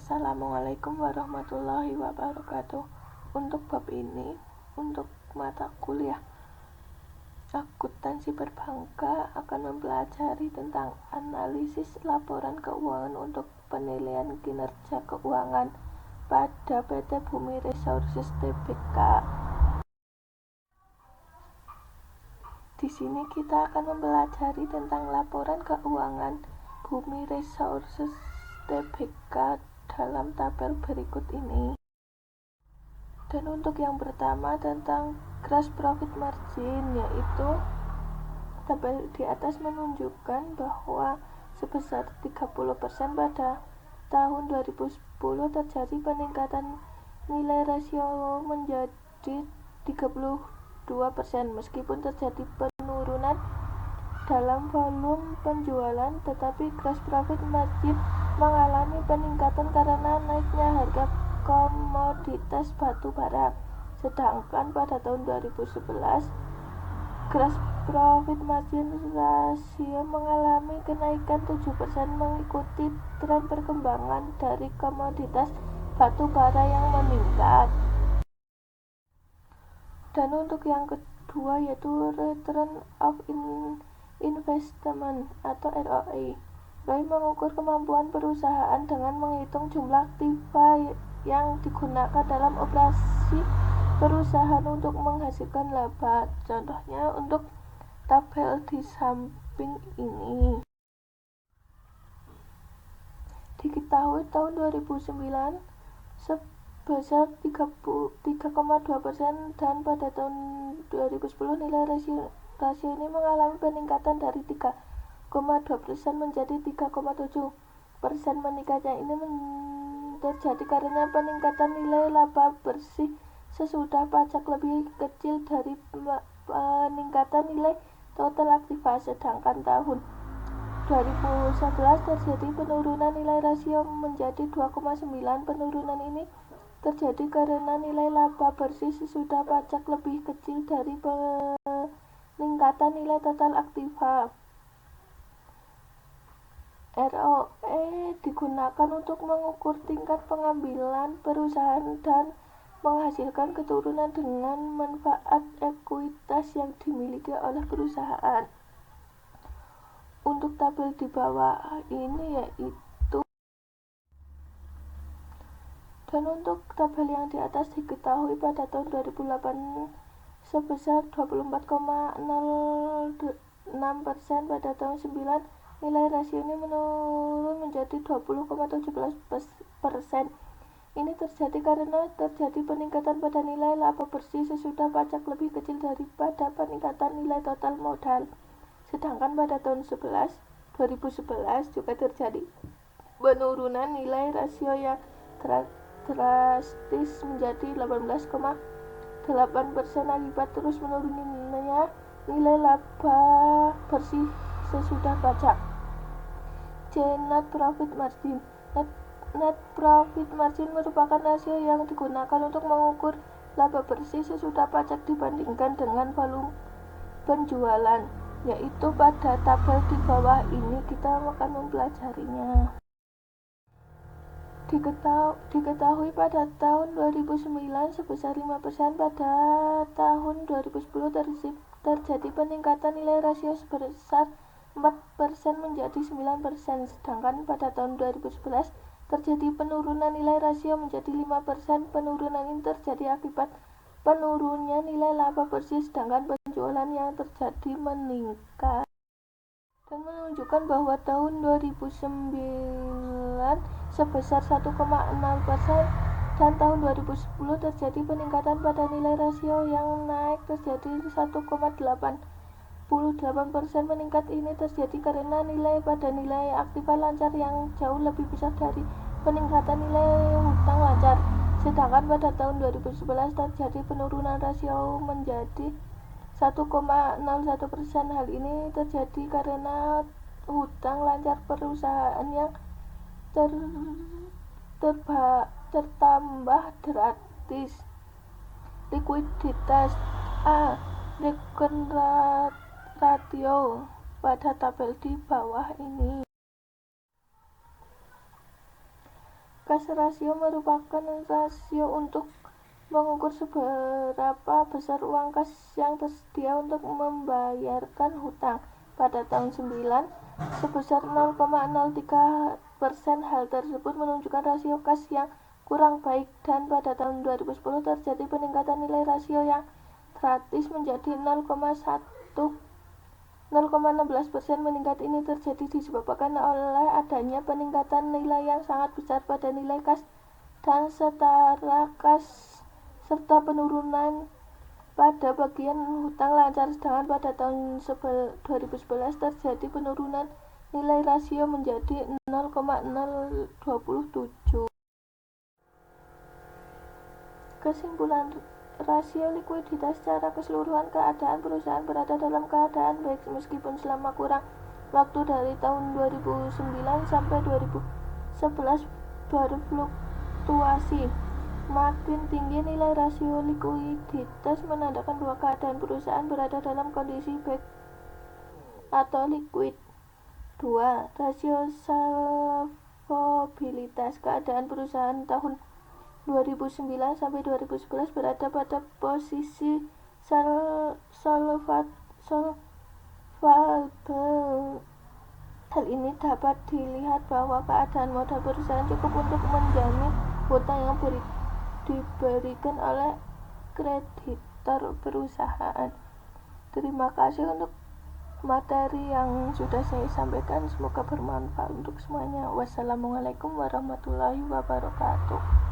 Assalamualaikum warahmatullahi wabarakatuh. Untuk bab ini, untuk mata kuliah akuntansi perbankan akan mempelajari tentang analisis laporan keuangan untuk penilaian kinerja keuangan pada PT Bumi Resources Tbk. Di sini kita akan mempelajari tentang laporan keuangan Bumi Resources Tbk dalam tabel berikut ini. Dan untuk yang pertama tentang gross profit margin, yaitu tabel di atas menunjukkan bahwa sebesar 30% pada tahun 2010 terjadi peningkatan nilai rasio menjadi 32%. Meskipun terjadi penurunan dalam volume penjualan, tetapi gross profit margin mengalami peningkatan karena naiknya harga komoditas batu bara. Sedangkan pada tahun 2011 gross profit margin rasio mengalami kenaikan 7% mengikuti tren perkembangan dari komoditas batu bara yang meningkat. Dan untuk yang kedua yaitu return of investment atau ROI. ROI mengukur kemampuan perusahaan dengan menghitung jumlah aktiva yang digunakan dalam operasi perusahaan untuk menghasilkan laba. Contohnya untuk tabel di samping ini. Diketahui tahun 2009 sebesar 3,2% dan pada tahun 2010 nilai rasio ini mengalami peningkatan dari 3,2% menjadi 3,7%. Meningkatnya ini terjadi karena peningkatan nilai laba bersih sesudah pajak lebih kecil dari peningkatan nilai total aktiva. Sedangkan tahun 2011 terjadi penurunan nilai rasio menjadi 2,9. Penurunan ini terjadi karena nilai laba bersih sesudah pajak lebih kecil dari peningkatan nilai total aktiva. ROE digunakan untuk mengukur tingkat pengambilan perusahaan dan menghasilkan keturunan dengan manfaat ekuitas yang dimiliki oleh perusahaan. Untuk tabel di bawah ini yaitu, dan untuk tabel yang di atas diketahui pada tahun 2008 sebesar 24,06%. Pada tahun 9 nilai rasio ini menurun menjadi 20,17%. Ini terjadi karena terjadi peningkatan pada nilai laba bersih sesudah pajak lebih kecil daripada peningkatan nilai total modal. Sedangkan pada tahun 2011 juga terjadi penurunan nilai rasio yang drastis menjadi 18,8% akibat terus menurunnya nilai laba bersih sesudah pajak. Net profit margin. Net profit margin merupakan rasio yang digunakan untuk mengukur laba bersih sesudah pajak dibandingkan dengan volume penjualan, yaitu pada tabel di bawah ini kita akan mempelajarinya. Diketahui pada tahun 2009 sebesar 5%. Pada tahun 2010 terjadi peningkatan nilai rasio sebesar 4% menjadi 9%. Sedangkan pada tahun 2011 terjadi penurunan nilai rasio menjadi 5%. Penurunan ini terjadi akibat penurunnya nilai laba bersih, sedangkan penjualan yang terjadi meningkat. Dan menunjukkan bahwa tahun 2009 sebesar 1,6% dan tahun 2010 terjadi peningkatan pada nilai rasio yang naik terjadi 1,8%. Meningkat ini terjadi karena nilai pada nilai aktiva lancar yang jauh lebih besar dari peningkatan nilai hutang lancar. Sedangkan pada tahun 2011 terjadi penurunan rasio menjadi 1,01%. Hal ini terjadi karena hutang lancar perusahaan yang tertambah drastis. Likuiditas Liquidity ratio pada tabel di bawah ini. Cash ratio merupakan rasio untuk mengukur seberapa besar uang kas yang tersedia untuk membayarkan hutang. Pada tahun 9 sebesar 0,03%. Hal tersebut menunjukkan rasio kas yang kurang baik, dan pada tahun 2010 terjadi peningkatan nilai rasio yang drastis menjadi 0,16%. Meningkat ini terjadi disebabkan oleh adanya peningkatan nilai yang sangat besar pada nilai kas dan setara kas serta penurunan pada bagian hutang lancar. Sedangkan pada tahun 2011 terjadi penurunan nilai rasio menjadi 0,027. Kesimpulan, rasio likuiditas secara keseluruhan keadaan perusahaan berada dalam keadaan baik meskipun selama kurang waktu dari tahun 2009 sampai 2011 berfluktuasi. Makin tinggi nilai rasio likuiditas menandakan bahwa keadaan perusahaan berada dalam kondisi baik atau liquid. 2. Rasio solvabilitas. Keadaan perusahaan tahun 2009 sampai 2011 berada pada posisi solvable. Hal ini dapat dilihat bahwa keadaan modal perusahaan cukup untuk menjamin hutang yang diberikan oleh kreditor perusahaan. Terima kasih untuk materi yang sudah saya sampaikan, semoga bermanfaat untuk semuanya. Wassalamualaikum warahmatullahi wabarakatuh.